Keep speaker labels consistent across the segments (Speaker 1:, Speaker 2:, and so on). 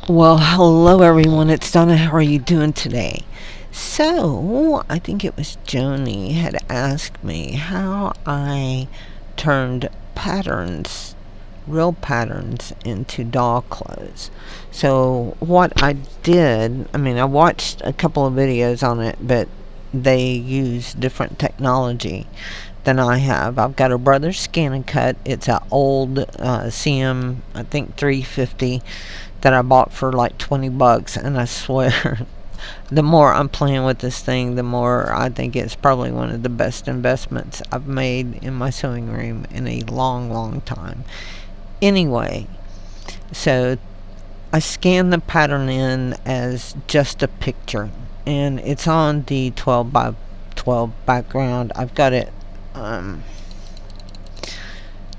Speaker 1: Well, hello everyone. It's Donna. How are you doing today? So, I think it was Joanie had asked me how I turned patterns, real patterns, into doll clothes. So, what I did, I watched a couple of videos on it, but they use different technology than I have. I've got a brother's scanncut. It's an old CM, I think 350 that I bought for like 20 bucks, and I swear the more I'm playing with this thing, the more I think it's probably one of the best investments I've made in my sewing room in a long, long time. Anyway, so I scanned the pattern in as just a picture, and it's on the 12 by 12 background. I've got it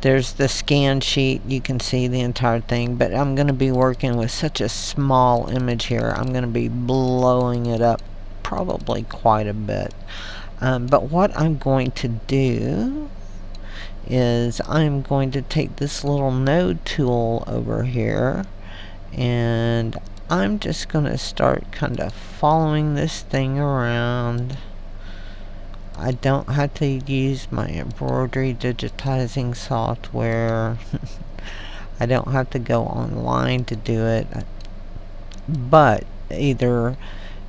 Speaker 1: there's the scan sheet. You can see the entire thing, but I'm going to be working with such a small image here. I'm going to be blowing it up probably quite a bit. But what I'm going to do is I'm going to take this little node tool over here, and I'm just going to start kind of following this thing around. I don't have to use my embroidery digitizing software. I don't have to go online to do it. But either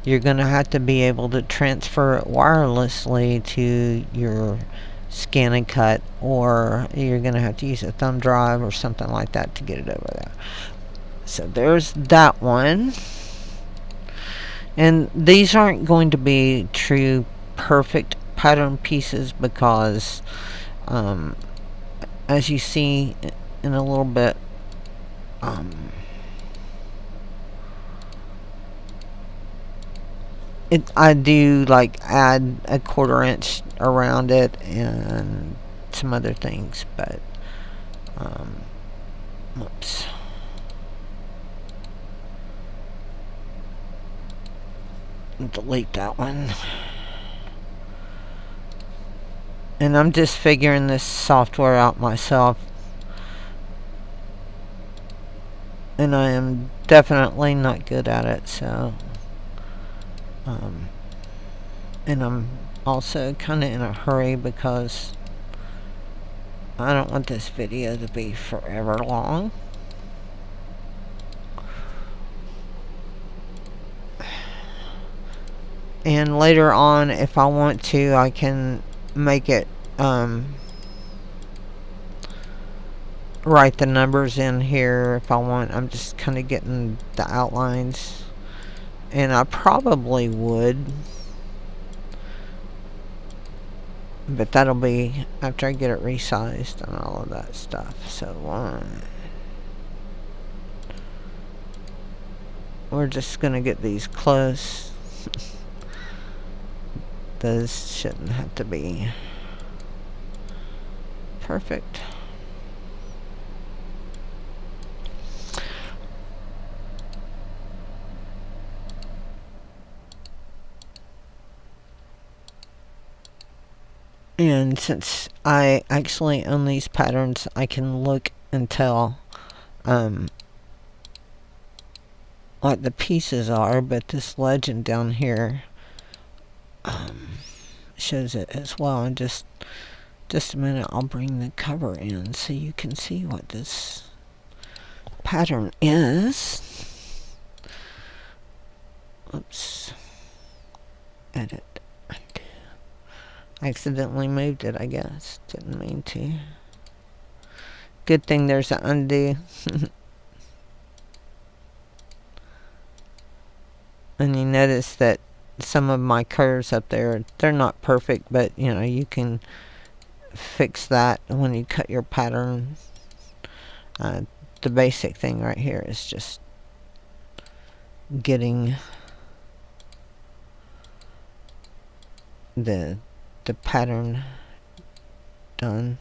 Speaker 1: you're going to have to be able to transfer it wirelessly to your scanncut, or you're going to have to use a thumb drive or something like that to get it over there. So there's that one. And these aren't going to be true perfect pattern pieces because as you see in a little bit, I do like add a 1/4 inch around it and some other things, but whoops. Delete that one. And I'm just figuring this software out myself. And I am definitely not good at it, so and I'm also kind of in a hurry because I don't want this video to be forever long. And later on, if I want to, I can make it write the numbers in here if I want. I'm just kind of getting the outlines, and I probably would, but that'll be after I get it resized and all of that stuff. So we're just gonna get these close. Those shouldn't have to be perfect. And since I actually own these patterns, I can look and tell what the pieces are, but this legend down here shows it as well. And just a minute, I'll bring the cover in so you can see what this pattern is. Oops. Edit. Undo. Accidentally moved it, I guess. Didn't mean to. Good thing there's an undo. And you notice that some of my curves up there, they're not perfect, but you know, you can fix that when you cut your pattern. The basic thing right here is just getting the pattern done.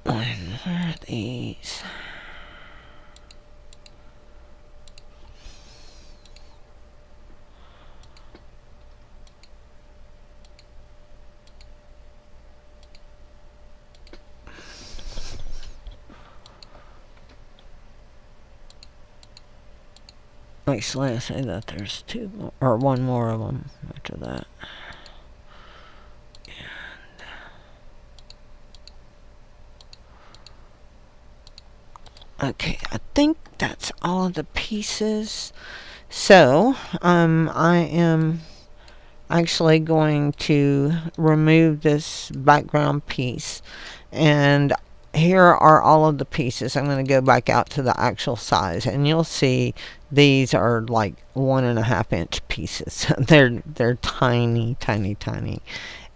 Speaker 1: And where are these? Actually, I say that there's two more, or one more of them after that. Okay, I think that's all of the pieces. So, I am actually going to remove this background piece, and here are all of the pieces. I'm going to go back out to the actual size, and you'll see these are like 1.5 inch pieces. they're tiny, tiny, tiny,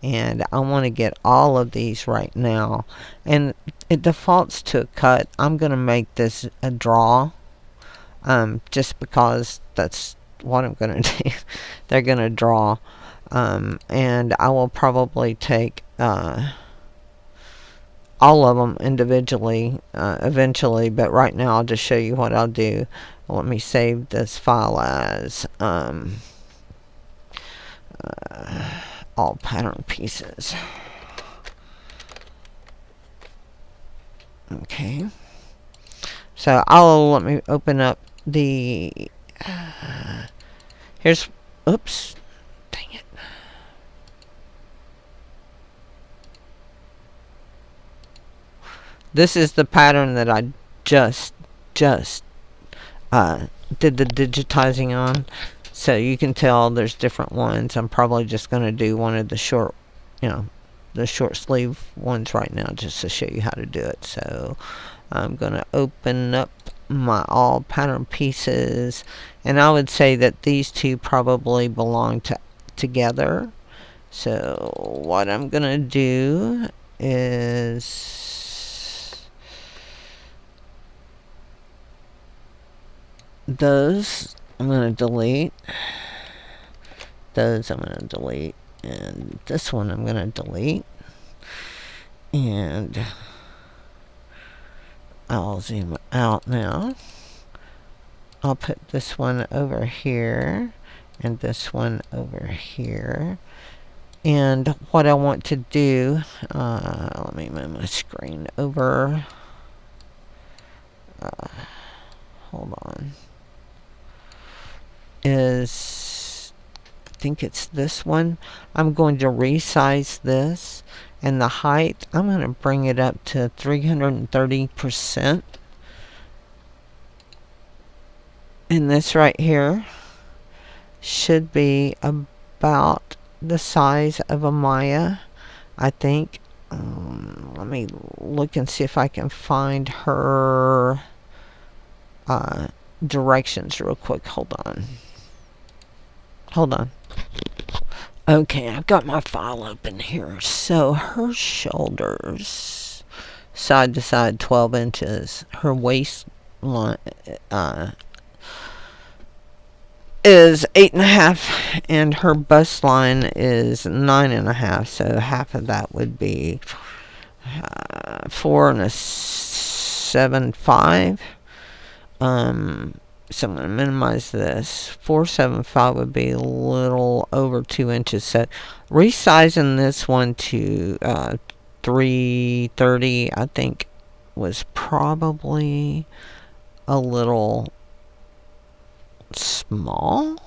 Speaker 1: and I want to get all of these right now. And it defaults to a cut. I'm going to make this a draw, just because that's what I'm going to do. They're going to draw, and I will probably take all of them individually eventually, but right now I'll just show you what I'll do. Let me save this file as all pattern pieces. Okay, so let me open up the here's, oops, dang it. This is the pattern that I just did the digitizing on, so you can tell there's different ones. I'm probably just going to do one of the short, the short sleeve ones right now, just to show you how to do it. So I'm going to open up my all pattern pieces, and I would say that these two probably belong together. So what I'm going to do is those I'm going to delete. Those I'm going to delete. And this one I'm going to delete. And I'll zoom out now. I'll put this one over here and this one over here. And what I want to do, let me move my screen over. Hold on. I think it's this one. I'm going to resize this, and the height, I'm going to bring it up to 330%. And this right here should be about the size of Amaya, I think. Let me look and see if I can find her directions real quick. Hold on. Okay, I've got my file open here. So her shoulders, side to side, 12 inches. Her waistline is 8.5, and her bust line is 9.5. So half of that would be 4 7/5. So I'm going to minimize this. 475 would be a little over 2 inches. So resizing this one to 330, I think, was probably a little small.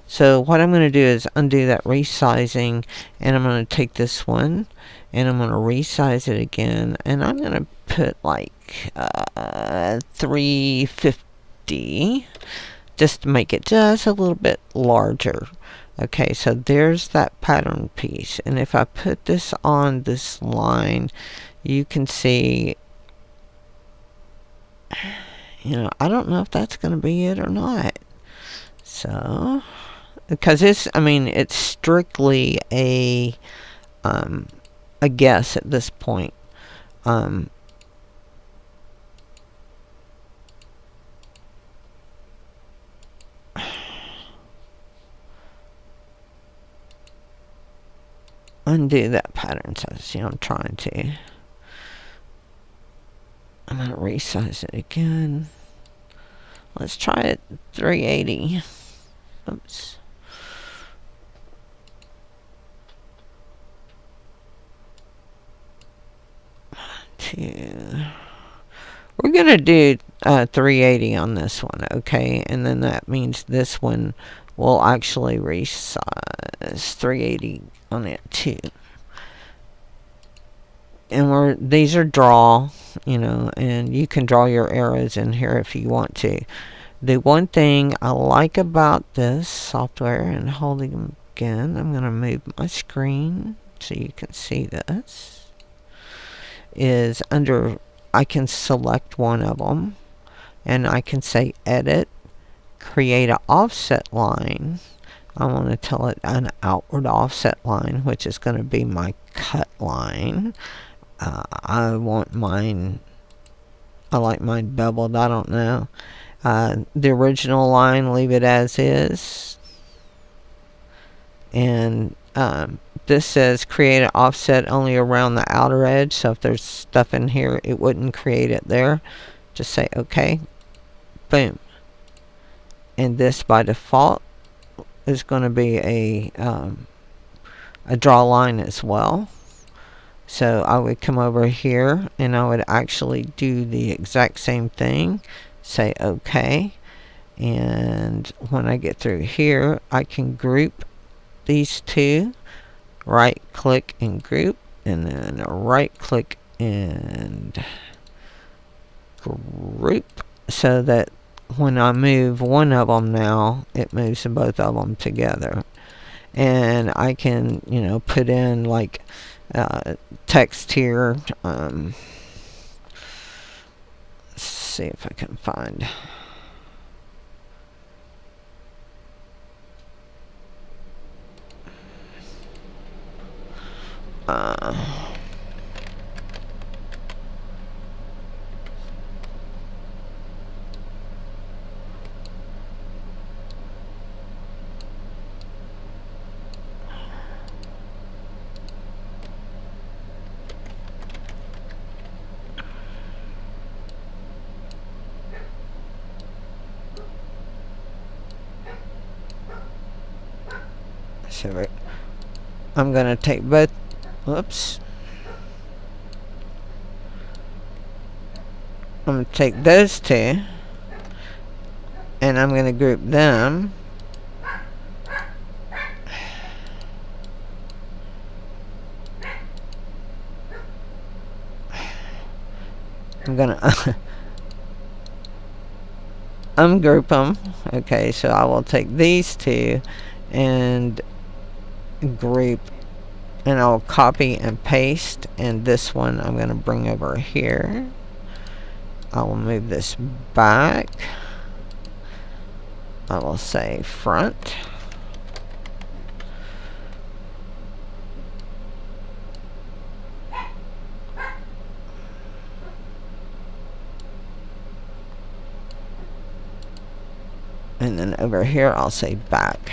Speaker 1: So what I'm going to do is undo that resizing, and I'm going to take this one and I'm going to resize it again, and I'm going to put like 350, just to make it just a little bit larger. Okay, so there's that pattern piece, and if I put this on this line, you can see, I don't know if that's going to be it or not. So, because it's strictly a guess at this point. Undo that pattern size. I'm trying to. I'm going to resize it again. Let's try it 380. Oops. We're going to do 380 on this one, okay? And then that means this one will actually resize 380 on it too. And these are draw, you know, and you can draw your arrows in here if you want to. The one thing I like about this software, and holding them again, I'm going to move my screen so you can see this, is under, I can select one of them and I can say edit, create an offset line. I want to tell it an outward offset line, which is going to be my cut line. I want mine, I like mine beveled, I don't know. The original line, leave it as is. And this says create an offset only around the outer edge. So if there's stuff in here, it wouldn't create it there. Just say okay. Boom. And this by default is going to be a draw line as well. So I would come over here and I would actually do the exact same thing. Say okay. And when I get through here, I can group these two. Right click and group. And then right click and group. So that when I move one of them now, it moves both of them together. And I can, you know, put in like text here. Let's see if I can find. So I'm going to take both, whoops. I'm going to take those two and I'm going to group them. I'm going to ungroup them. Okay, so I will take these two and group, and I'll copy and paste, and this one I'm going to bring over here. I will move this back. I will say front. And then over here I'll say back.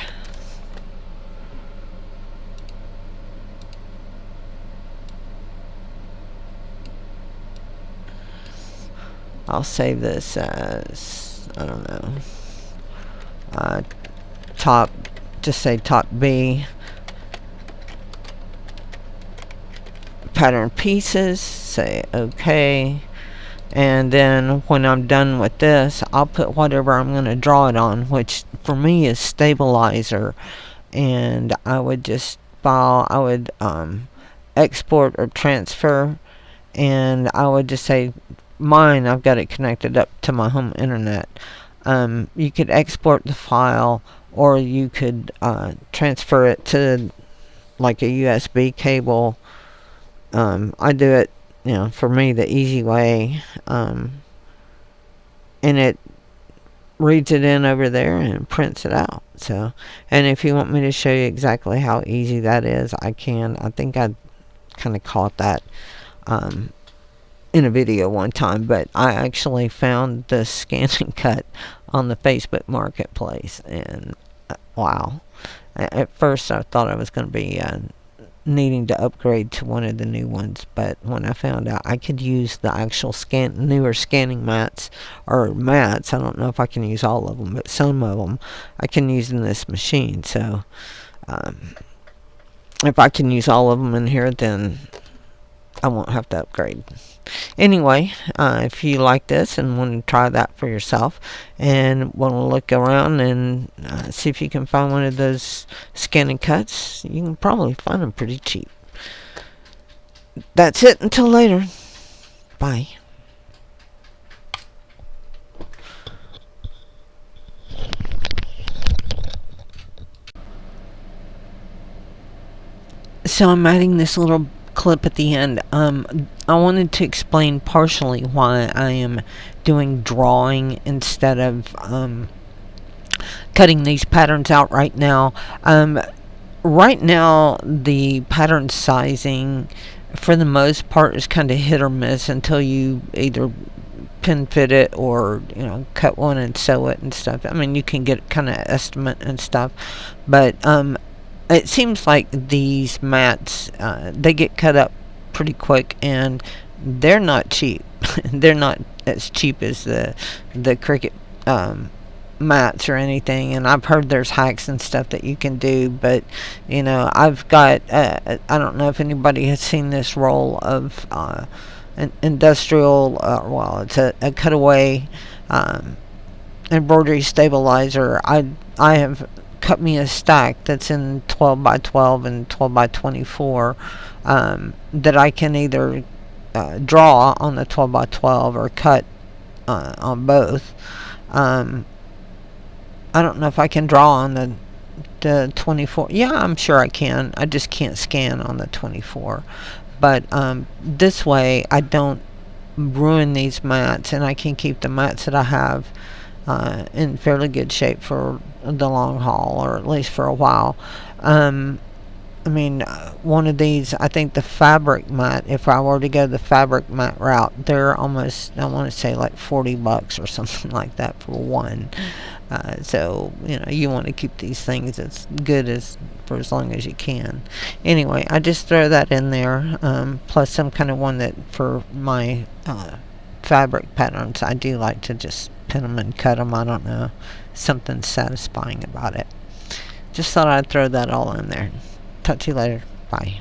Speaker 1: I'll save this as, I don't know, top, just say top B, pattern pieces, say okay, and then when I'm done with this, I'll put whatever I'm going to draw it on, which for me is stabilizer, and I would just file, I would export or transfer, and I would just say, mine, I've got it connected up to my home internet. You could export the file, or you could transfer it to like a USB cable. I do it, you know, for me the easy way, and it reads it in over there and prints it out. So, and if you want me to show you exactly how easy that is, I can. I think I kind of caught that in a video one time, but I actually found the scanncut on the Facebook Marketplace, and wow. At first I thought I was going to be needing to upgrade to one of the new ones, but when I found out I could use the actual newer scanning mats, or mats, I don't know if I can use all of them, but some of them I can use in this machine. So if I can use all of them in here, then I won't have to upgrade. Anyway, if you like this and want to try that for yourself and want to look around and see if you can find one of those scanncuts, you can probably find them pretty cheap. That's it until later. Bye. So I'm adding this little clip at the end. I wanted to explain partially why I am doing drawing instead of cutting these patterns out right now. Right now, the pattern sizing, for the most part, is kind of hit or miss until you either pin fit it or cut one and sew it and stuff. I mean, you can get kind of estimate and stuff, but it seems like these mats, they get cut up pretty quick, and they're not cheap. They're not as cheap as the Cricut mats or anything, and I've heard there's hacks and stuff that you can do, but I've got I don't know if anybody has seen this roll of an industrial, well, it's a cutaway embroidery stabilizer. I have cut me a stack that's in 12 by 12 and 12 by 24 that I can either draw on the 12 by 12 or cut on both. I don't know if I can draw on the 24. Yeah, I'm sure I can. I just can't scan on the 24. But this way I don't ruin these mats, and I can keep the mats that I have in fairly good shape for the long haul, or at least for a while. I mean, one of these, I think the fabric mat, if I were to go the fabric mat route, they're almost, I want to say like $40 or something like that for one. So, you want to keep these things as good as for as long as you can. Anyway, I just throw that in there, plus some kind of one that for my fabric patterns, I do like to just pin them and cut them. I don't know, something satisfying about it. Just thought I'd throw that all in there. Talk to you later. Bye.